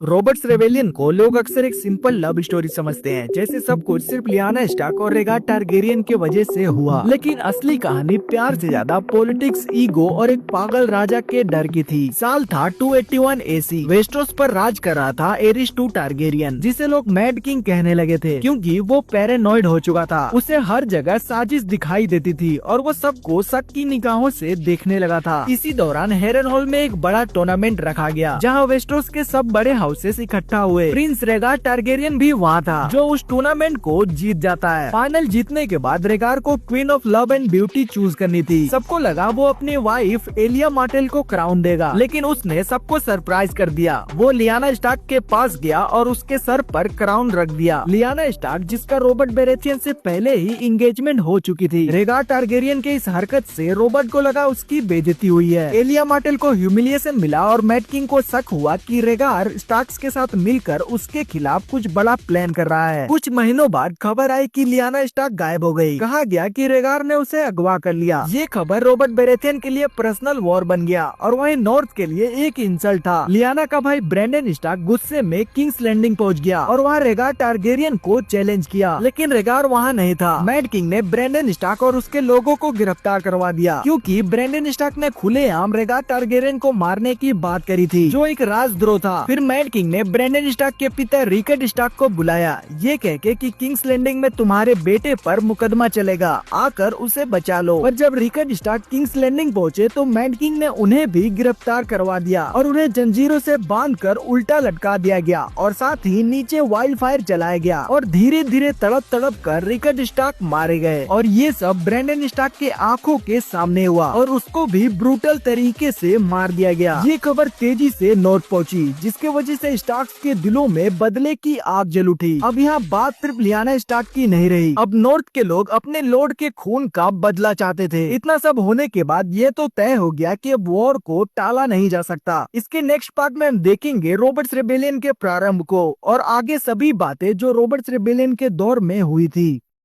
Roberts rebellion को लोग अक्सर एक सिंपल लव स्टोरी समझते हैं, जैसे सब कुछ सिर्फ लियाना स्टार्क और रेगार टारगेरियन की वजह से हुआ। लेकिन असली कहानी प्यार से ज्यादा पॉलिटिक्स, ईगो और एक पागल राजा के डर की थी। साल था 281 एसी। वेस्टरोस पर राज कर रहा था एरिस II टारगेरियन, जिसे लोग मैड किंग कहने लगे थे क्योंकि वो पैरानॉइड हो चुका था। उसे हर जगह साजिश दिखाई देती थी और वो सबको शक की निगाहों से देखने लगा था। इसी दौरान हेरन हॉल में एक बड़ा टूर्नामेंट रखा गया, जहाँ वेस्टरोस के सब बड़े हाउसेस इकट्ठा हुए। प्रिंस रेगार टारगेरियन भी वहाँ था, जो उस टूर्नामेंट को जीत जाता है। फाइनल जीतने के बाद रेगार को queen of love and beauty choose करनी थी। सबको लगा वो अपनी वाइफ एलिया मार्टेल को क्राउन देगा, लेकिन उसने सबको सरप्राइज कर दिया। वो लियाना स्टार्क के पास गया और उसके सर पर क्राउन रख दिया। लियाना स्टार्क, जिसका रॉबर्ट बेरेथियन से पहले ही एंगेजमेंट हो चुकी थी। रेगार टारगेरियन के इस हरकत से रॉबर्ट को लगा उसकी बेइज्जती हुई है। एलिया मार्टेल को ह्यूमिलिएशन मिला और मैड किंग को शक हुआ कि रेगार स्टार्क्स के साथ मिलकर उसके खिलाफ कुछ बड़ा प्लान कर रहा है। कुछ महीनों बाद खबर आई कि लियाना स्टार्क गायब हो गई। कहा गया कि रेगार ने उसे अगवा कर लिया। ये खबर रॉबर्ट बेरेथियन के लिए पर्सनल वॉर बन गया और वहीं नॉर्थ के लिए एक इंसल्ट था। लियाना का भाई ब्रेंडन स्टार्क गुस्से में किंग्स लैंडिंग पहुंच गया और वहाँ रेगार टारगेरियन को चैलेंज किया, लेकिन रेगार वहाँ नहीं था। मैड किंग ने ब्रेंडन स्टार्क और उसके लोगों को गिरफ्तार करवा दिया, क्योंकि ब्रेंडन स्टार्क ने खुलेआम रेगार टारगेरियन को मारने की बात करी थी, जो एक राजद्रोह था। फिर मैड किंग ने ब्रेंडन स्टार्क के पिता रिकर्ड स्टार्क को बुलाया, ये कह के कि किंग्स लैंडिंग में तुम्हारे बेटे पर मुकदमा चलेगा, आकर उसे बचा लो। पर जब रिकर्ड स्टार्क किंग्स लैंडिंग पहुँचे तो मैड किंग ने उन्हें भी गिरफ्तार करवा दिया और उन्हें जंजीरों से बांधकर उल्टा लटका दिया गया और साथ ही नीचे वाइल्ड फायर जलाया गया और धीरे धीरे तड़प तड़प कर रिकर्ड स्टार्क मारे गए। और ये सब ब्रेंडन स्टार्क के आंखों के सामने हुआ और उसको भी ब्रूटल तरीके से मार दिया गया। ये खबर तेजी से नॉर्थ पहुंची, जिसके वजह से स्टार्क्स के दिलों में बदले की आग जल उठी। अब यहाँ बात सिर्फ लियाना स्टार्क की नहीं रही। अब नॉर्थ के लोग अपने लॉर्ड के खून का बदला चाहते थे। इतना सब होने के बाद ये तो तय हो गया कि अब वॉर को टाला नहीं जा सकता। इसके नेक्स्ट पार्ट में हम देखेंगे रॉबर्ट्स रेबेलियन के प्रारंभ को और आगे सभी बातें जो रॉबर्ट्स रेबेलियन के दौर में हुई थी।